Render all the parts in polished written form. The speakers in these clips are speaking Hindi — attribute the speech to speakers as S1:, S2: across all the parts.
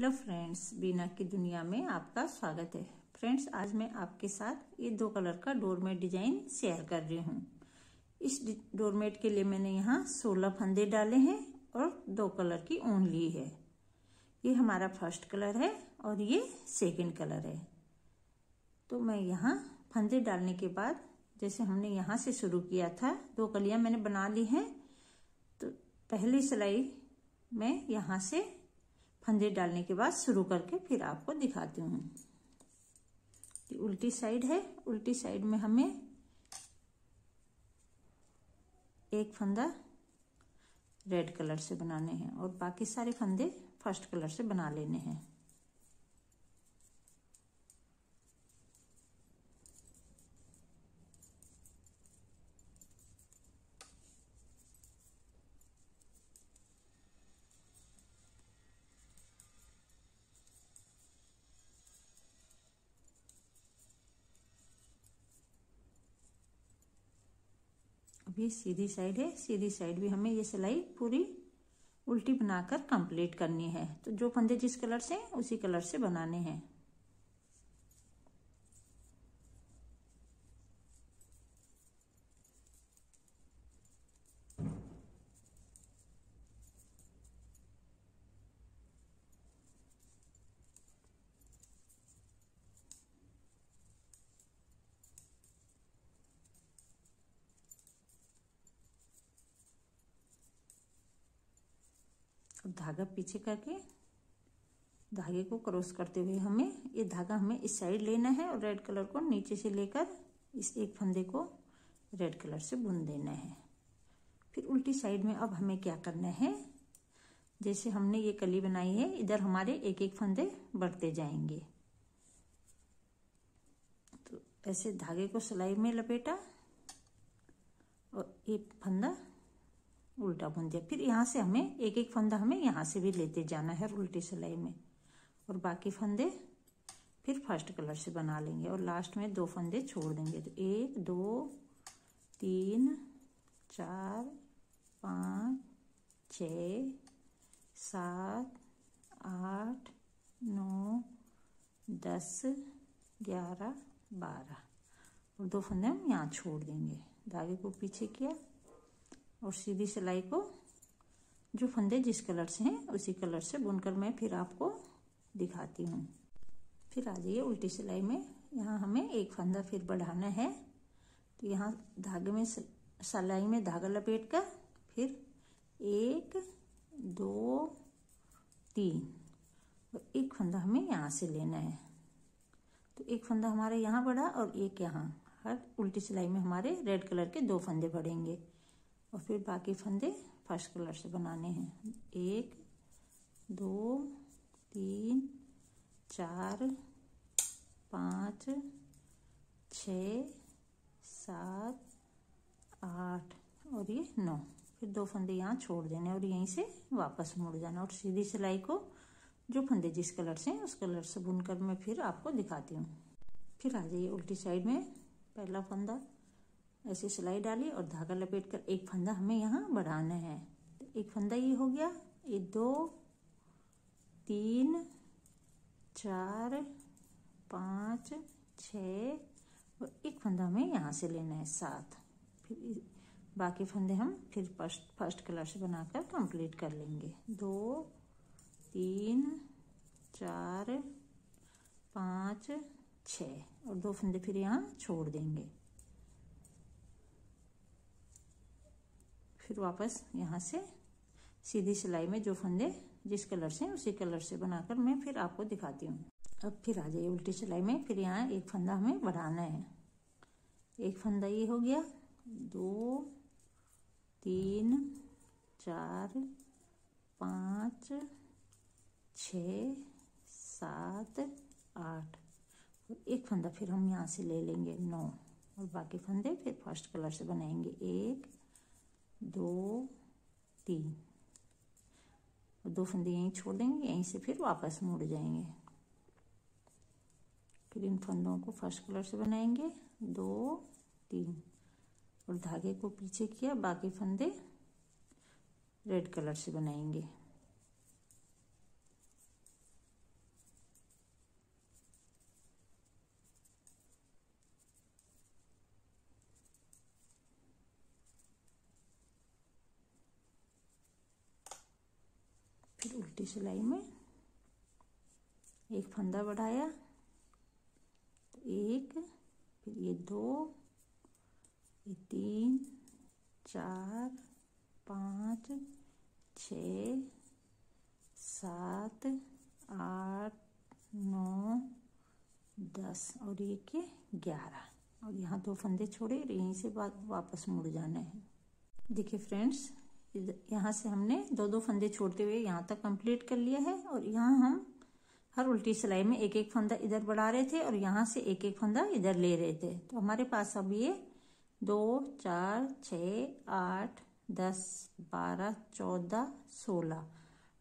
S1: हेलो फ्रेंड्स, बीना की दुनिया में आपका स्वागत है। फ्रेंड्स, आज मैं आपके साथ ये 2 कलर का डोरमेट डिजाइन शेयर कर रही हूँ। इस डोरमेट के लिए मैंने यहाँ 16 फंदे डाले हैं और 2 कलर की ऊन ली है। ये हमारा फर्स्ट कलर है और ये सेकंड कलर है। तो मैं यहाँ फंदे डालने के बाद, जैसे हमने यहाँ से शुरू किया था, 2 कलियाँ मैंने बना ली हैं। तो पहली सिलाई मैं यहाँ से फंदे डालने के बाद शुरू करके फिर आपको दिखाती हूँ। उल्टी साइड है, उल्टी साइड में हमें एक फंदा रेड कलर से बनाने हैं और बाकी सारे फंदे फर्स्ट कलर से बना लेने हैं। अभी सीधी साइड है, सीधी साइड भी हमें ये सिलाई पूरी उल्टी बनाकर कंप्लीट करनी है। तो जो फंदे जिस कलर से उसी कलर से बनाने हैं। धागा पीछे करके धागे को क्रॉस करते हुए हमें ये धागा इस साइड लेना है और रेड कलर को नीचे से लेकर इस एक फंदे को रेड कलर से बुन देना है। फिर उल्टी साइड में अब हमें क्या करना है, जैसे हमने ये कली बनाई है, इधर हमारे एक एक फंदे बढ़ते जाएंगे। तो ऐसे धागे को सिलाई में लपेटा और एक फंदा उल्टा बुन दिया। फिर यहाँ से हमें एक एक फंदा यहाँ से भी लेते जाना है उल्टी सिलाई में, और बाकी फंदे फिर फर्स्ट कलर से बना लेंगे और लास्ट में 2 फंदे छोड़ देंगे। तो 1 2 3 4 5 6 7 8 9 10 11 12 और 2 फंदे हम यहाँ छोड़ देंगे। धागे को पीछे किया और सीधी सिलाई को जो फंदे जिस कलर से हैं उसी कलर से बुनकर मैं फिर आपको दिखाती हूँ। फिर आ जाइए उल्टी सिलाई में। यहाँ हमें एक फंदा फिर बढ़ाना है। तो यहाँ धागे में सिलाई में धागा लपेट कर फिर 1 2 3 और एक फंदा हमें यहाँ से लेना है। तो एक फंदा हमारे यहाँ बढ़ा और एक यहाँ। हर उल्टी सिलाई में हमारे रेड कलर के 2 फंदे बढ़ेंगे और फिर बाकी फंदे फर्स्ट कलर से बनाने हैं। 1 2 3 4 5 6 7 8 और ये 9। फिर 2 फंदे यहाँ छोड़ देने और यहीं से वापस मुड़ जाना और सीधी सिलाई को जो फंदे जिस कलर से उस कलर से बुनकर मैं फिर आपको दिखाती हूँ। फिर आ जाइए उल्टी साइड में। पहला फंदा ऐसे सिलाई डाली और धागा लपेट कर एक फंदा हमें यहाँ बढ़ाना है। तो एक फंदा ये हो गया। ये 2 3 4 5 6 और एक फंदा हमें यहाँ से लेना है 7। फिर बाकी फंदे हम फिर फर्स्ट कलर से बनाकर कंप्लीट कर लेंगे। 2 3 4 5 6 और 2 फंदे फिर यहाँ छोड़ देंगे। फिर वापस यहाँ से सीधी सिलाई में जो फंदे जिस कलर से उसी कलर से बनाकर मैं फिर आपको दिखाती हूँ। अब फिर आ जाइए उल्टी सिलाई में। फिर यहाँ एक फंदा हमें बढ़ाना है। एक फंदा ये हो गया। 2 3 4 5 6 7 8 और एक फंदा फिर हम यहाँ से ले लेंगे 9 और बाकी फंदे फिर फर्स्ट कलर से बनाएंगे। 1 2 3 और 2 फंदे यहीं छोड़ देंगे, यहीं से फिर वापस मुड़ जाएंगे। फिर इन फंदों को फर्स्ट कलर से बनाएंगे। 2 3 और धागे को पीछे किया, बाकी फंदे रेड कलर से बनाएंगे। फिर उल्टी सिलाई में एक फंदा बढ़ाया, तो एक, फिर ये 2, ये 3, 4, 5, 6, 7, 8, 9, 10 और ये के 11 और यहाँ 2 फंदे छोड़े और यहीं से वापस मुड़ जाना है। देखिए फ्रेंड्स, यहाँ से हमने 2-2 फंदे छोड़ते हुए यहाँ तक कंप्लीट कर लिया है और यहाँ हम हर उल्टी सिलाई में एक एक फंदा इधर बढ़ा रहे थे और यहाँ से एक एक फंदा इधर ले रहे थे। तो हमारे पास अब ये 2, 4, 6, 8, 10, 12, 14, 16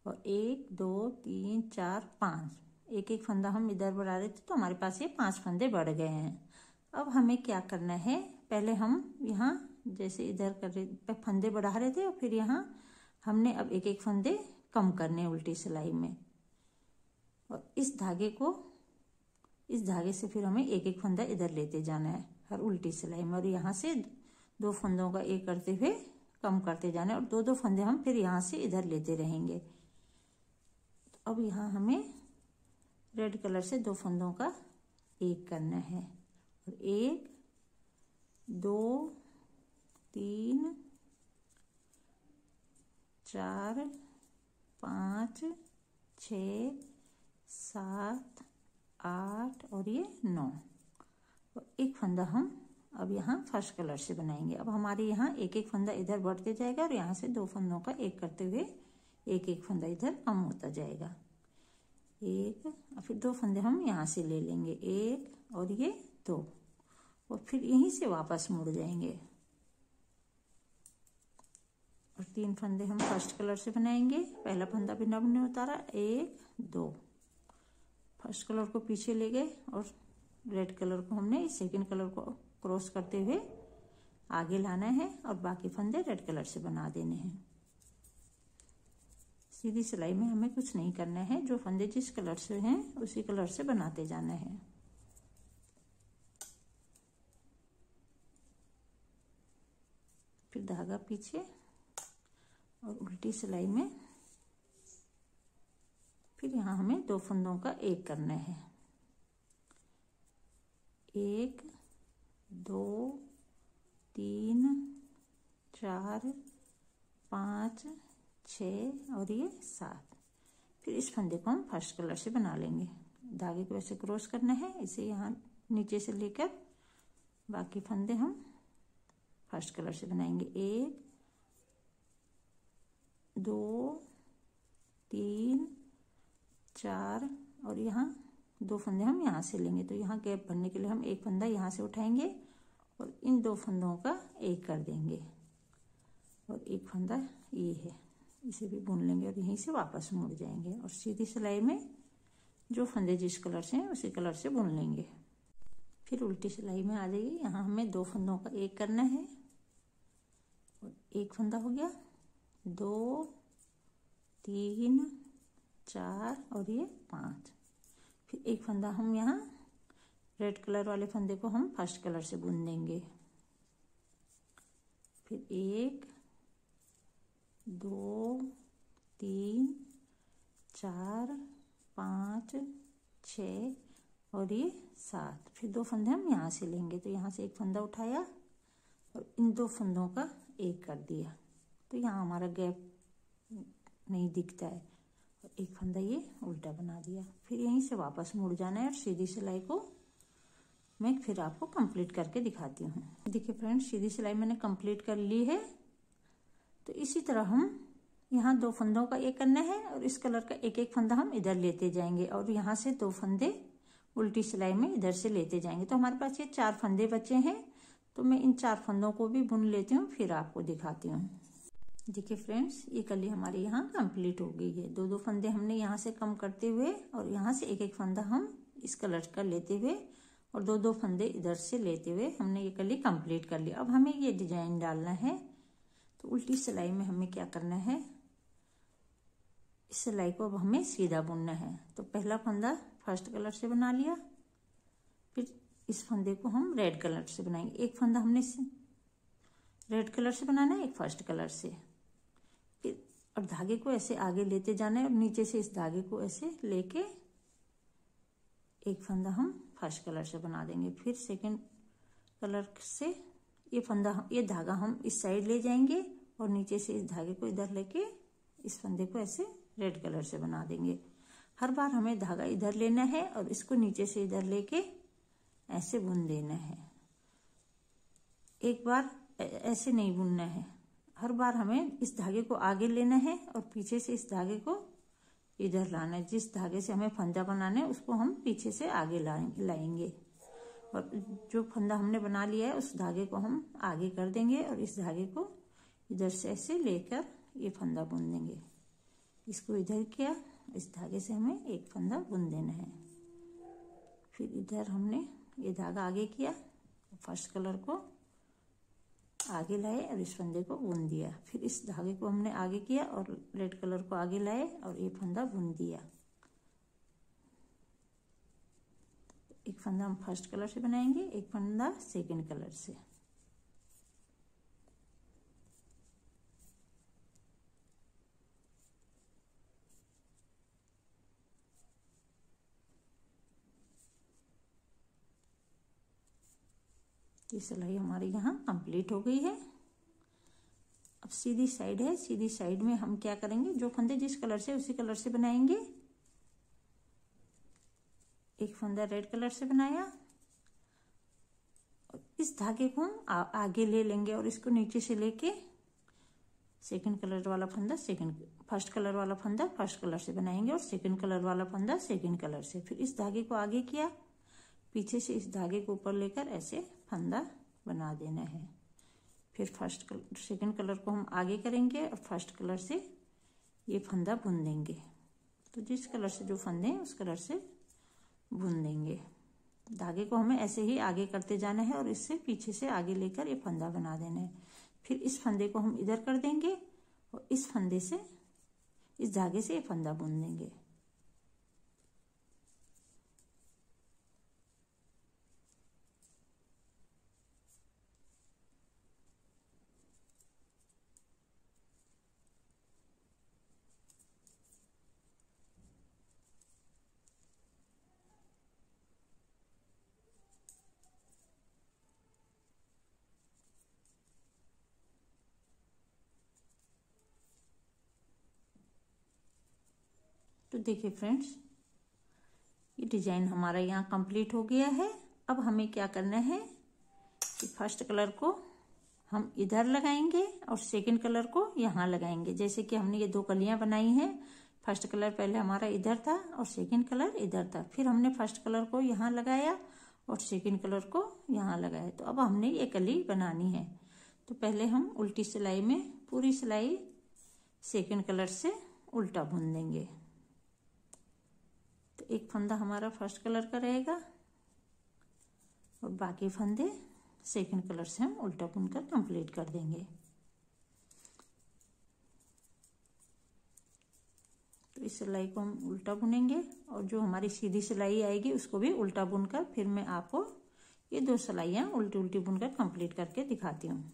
S1: और 1, 2, 3, 4, 5 एक एक फंदा हम इधर बढ़ा रहे थे, तो हमारे पास ये 5 फंदे बढ़ गए हैं। अब हमें क्या करना है, पहले हम यहाँ जैसे इधर कर रहे फंदे बढ़ा रहे थे और फिर यहाँ हमने अब एक एक फंदे कम करने उल्टी सिलाई में, और इस धागे से फिर हमें एक एक फंदा इधर लेते जाना है हर उल्टी सिलाई में और यहाँ से 2 फंदों का एक करते हुए कम करते जाना है और 2-2 फंदे हम फिर यहाँ से इधर लेते रहेंगे। तो अब यहाँ हमें रेड कलर से 2 फंदों का एक करना है और 1, 2, 3, 4, 5, 6, 7, 8 और ये 9 और एक फंदा हम अब यहाँ फर्स्ट कलर से बनाएंगे। अब हमारे यहाँ एक एक फंदा इधर बढ़ते जाएगा और यहाँ से 2 फंदों का एक करते हुए एक एक फंदा इधर कम होता जाएगा। एक और फिर 2 फंदे हम यहाँ से ले लेंगे, 1 और ये 2 और फिर यहीं से वापस मुड़ जाएंगे और 3 फंदे हम फर्स्ट कलर से बनाएंगे। पहला फंदा बिना बुने उतारा, 1, 2 फर्स्ट कलर को पीछे ले गए और रेड कलर को हमने सेकंड कलर को क्रॉस करते हुए आगे लाना है और बाकी फंदे रेड कलर से बना देने हैं। सीधी सिलाई में हमें कुछ नहीं करना है, जो फंदे जिस कलर से हैं उसी कलर से बनाते जाना है। फिर धागा पीछे और उल्टी सिलाई में फिर यहाँ हमें 2 फंदों का एक करना है, 1, 2, 3, 4, 5, 6 और ये 7। फिर इस फंदे को हम फर्स्ट कलर से बना लेंगे। धागे को ऐसे क्रॉस करना है, इसे यहाँ नीचे से लेकर बाकी फंदे हम फर्स्ट कलर से बनाएंगे। 1, 2, 3, 4 और यहाँ 2 फंदे हम यहाँ से लेंगे। तो यहाँ गैप भरने के लिए हम एक फंदा यहाँ से उठाएंगे और इन 2 फंदों का एक कर देंगे और एक फंदा ये है, इसे भी बुन लेंगे और यहीं से वापस मुड़ जाएंगे और सीधी सिलाई में जो फंदे जिस कलर से हैं उसी कलर से बुन लेंगे। फिर उल्टी सिलाई में आ जाइए। यहाँ हमें 2 फंदों का एक करना है और एक फंदा हो गया, 2, 3, 4 और ये 5। फिर एक फंदा हम यहाँ रेड कलर वाले फंदे को हम फर्स्ट कलर से बुन देंगे। फिर 1, 2, 3, 4, 5, 6 और ये 7। फिर 2 फंदे हम यहाँ से लेंगे। तो यहाँ से एक फंदा उठाया और इन 2 फंदों का एक कर दिया, तो यहाँ हमारा गैप नहीं दिखता है और एक फंदा ये उल्टा बना दिया। फिर यहीं से वापस मुड़ जाना है और सीधी सिलाई को मैं फिर आपको कंप्लीट करके दिखाती हूँ। देखिए फ्रेंड्स, सीधी सिलाई मैंने कंप्लीट कर ली है। तो इसी तरह हम यहाँ 2 फंदों का एक करना है और इस कलर का एक एक फंदा हम इधर लेते जाएंगे और यहाँ से 2 फंदे उल्टी सिलाई में इधर से लेते जाएंगे। तो हमारे पास ये 4 फंदे बचे हैं। तो मैं इन 4 फंदों को भी बुन लेती हूँ, फिर आपको दिखाती हूँ। देखिए फ्रेंड्स, ये कली हमारे यहाँ कंप्लीट हो गई है। 2-2 फंदे हमने यहाँ से कम करते हुए और यहाँ से एक एक फंदा हम इस कलर का लेते हुए और 2-2 फंदे इधर से लेते हुए हमने ये कली कंप्लीट कर लिया। अब हमें ये डिजाइन डालना है। तो उल्टी सिलाई में हमें क्या करना है, इस सिलाई को अब हमें सीधा बुनना है। तो पहला फंदा फर्स्ट कलर से बना लिया, फिर इस फंदे को हम रेड कलर से बनाएंगे। एक फंदा हमने रेड कलर से बनाना है, एक फर्स्ट कलर से, फिर और और धागे को ऐसे आगे लेते जाना है और नीचे से इस धागे को ऐसे लेके एक फंदा हम फर्स्ट कलर से बना देंगे। फिर सेकंड कलर से ये फंदा, ये धागा हम इस साइड ले जाएंगे और नीचे से इस धागे को इधर लेके इस फंदे को ऐसे रेड कलर से बना देंगे। हर बार हमें धागा इधर लेना है और इसको नीचे से इधर लेके ऐसे बुन देना है। एक बार ऐसे नहीं बुनना है, हर बार हमें इस धागे को आगे लेना है और पीछे से इस धागे को इधर लाना है। जिस धागे से हमें फंदा बनाना है उसको हम पीछे से आगे लाएंगे और जो फंदा हमने बना लिया है उस धागे को हम आगे कर देंगे और इस धागे को इधर से ऐसे लेकर ये फंदा बुन देंगे। इसको इधर किया, इस धागे से हमें एक फंदा बुन देना है। फिर इधर हमने ये धागा आगे किया, फर्स्ट कलर को आगे लाए और इस फंदे को बुन दिया। फिर इस धागे को हमने आगे किया और रेड कलर को आगे लाए और ये फंदा बुन दिया। एक फंदा हम फर्स्ट कलर से बनाएंगे, एक फंदा सेकंड कलर से। ये सिलाई हमारी यहाँ कंप्लीट हो गई है। अब सीधी साइड है, सीधी साइड में हम क्या करेंगे, जो फंदे जिस कलर से उसी कलर से बनाएंगे। एक फंदा रेड कलर से बनाया, इस धागे को हम आगे ले लेंगे और इसको नीचे से लेके सेकंड कलर वाला फंदा फर्स्ट कलर वाला फंदा फर्स्ट कलर से बनाएंगे और सेकंड कलर वाला फंदा सेकंड कलर से। फिर इस धागे को आगे किया, पीछे से इस धागे को ऊपर लेकर ऐसे फंदा बना देना है। फिर सेकंड कलर को हम आगे करेंगे और फर्स्ट कलर से ये फंदा बुन देंगे। तो जिस कलर से जो फंदे हैं उस कलर से बुन देंगे। धागे को हमें ऐसे ही आगे करते जाना है और इससे पीछे से आगे लेकर ये फंदा बना देना है। फिर इस फंदे को हम इधर कर देंगे और इस फंदे से इस धागे से ये फंदा बुन देंगे। तो देखिए फ्रेंड्स, ये डिजाइन हमारा यहाँ कंप्लीट हो गया है। अब हमें क्या करना है कि फर्स्ट कलर को हम इधर लगाएंगे और सेकंड कलर को यहाँ लगाएंगे। जैसे कि हमने ये दो कलियां बनाई हैं, फर्स्ट कलर पहले हमारा इधर था और सेकंड कलर इधर था। फिर हमने फर्स्ट कलर को यहाँ लगाया और सेकंड कलर को यहाँ लगाया। तो अब हमने ये कली बनानी है। तो पहले हम उल्टी सिलाई में पूरी सिलाई सेकंड कलर से उल्टा बुन देंगे। तो एक फंदा हमारा फर्स्ट कलर का रहेगा और बाकी फंदे सेकंड कलर से हम उल्टा बुनकर कंप्लीट कर देंगे। तो इस सिलाई को हम उल्टा बुनेंगे और जो हमारी सीधी सिलाई आएगी उसको भी उल्टा बुनकर फिर मैं आपको ये दो सिलाइयाँ उल्टी उल्टी बुनकर कंप्लीट करके दिखाती हूँ।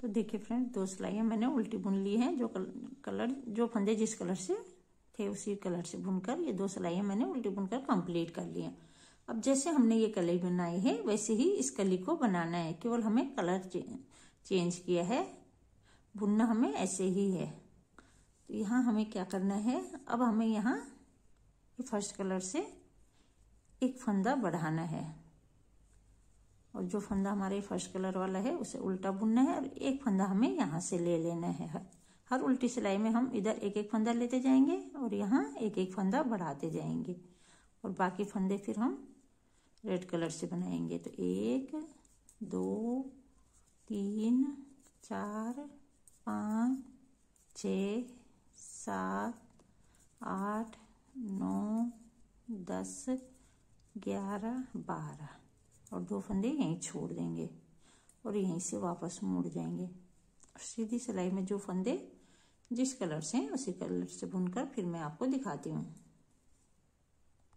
S1: तो देखिए फ्रेंड, दो सिलाइयाँ मैंने उल्टी बुन ली हैं। जो फंदे जिस कलर से थे उसी कलर से बुनकर ये दो सिलाइयाँ मैंने उल्टी बुनकर कंप्लीट कर ली हैं। अब जैसे हमने ये कली बनाई है वैसे ही इस कली को बनाना है, केवल हमें कलर चेंज किया है, बुनना हमें ऐसे ही है। तो यहाँ हमें क्या करना है, अब हमें यहाँ फर्स्ट कलर से एक फंदा बढ़ाना है और जो फंदा हमारे फर्स्ट कलर वाला है उसे उल्टा बुनना है और एक फंदा हमें यहाँ से ले लेना है। हर उल्टी सिलाई में हम इधर एक एक फंदा लेते जाएंगे और यहाँ एक एक फंदा बढ़ाते जाएंगे और बाकी फंदे फिर हम रेड कलर से बनाएंगे। तो 1 2 3 4 5 6 7 8 9 10 11 12 और दो फंदे यहीं छोड़ देंगे और यहीं से वापस मुड़ जाएंगे। सीधी सिलाई में जो फंदे जिस कलर से उसी कलर से बुनकर फिर मैं आपको दिखाती हूँ।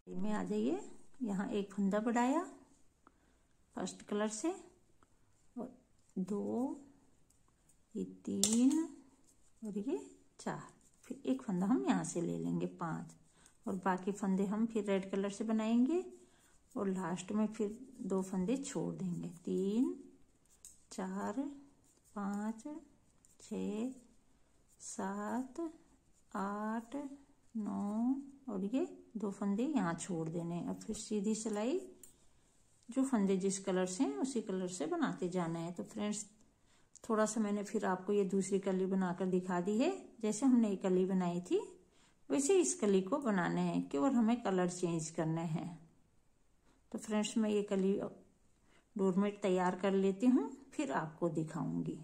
S1: में आ जाइए, यहाँ एक फंदा बढ़ाया फर्स्ट कलर से और 2 ये 3 और ये 4, फिर एक फंदा हम यहाँ से ले लेंगे 5, और बाकी फंदे हम फिर रेड कलर से बनाएंगे और लास्ट में फिर 2 फंदे छोड़ देंगे। 3 4 5 6 7 8 9 और ये 2 फंदे यहाँ छोड़ देने। अब फिर सीधी सिलाई जो फंदे जिस कलर से हैं उसी कलर से बनाते जाना है। तो फ्रेंड्स थोड़ा सा मैंने फिर आपको ये दूसरी कली बनाकर दिखा दी है। जैसे हमने ये कली बनाई थी वैसे इस कली को बनाना है, केवल हमें कलर चेंज करना है। तो फ्रेंड्स मैं ये कली डोरमेट तैयार कर लेती हूँ, फिर आपको दिखाऊंगी।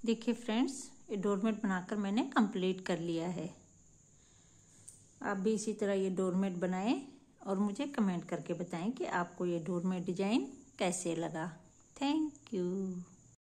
S1: देखिए फ्रेंड्स ये डोरमेट बनाकर मैंने कंप्लीट कर लिया है। आप भी इसी तरह ये डोरमेट बनाएं और मुझे कमेंट करके बताएं कि आपको ये डोरमेट डिजाइन कैसे लगा। Thank you.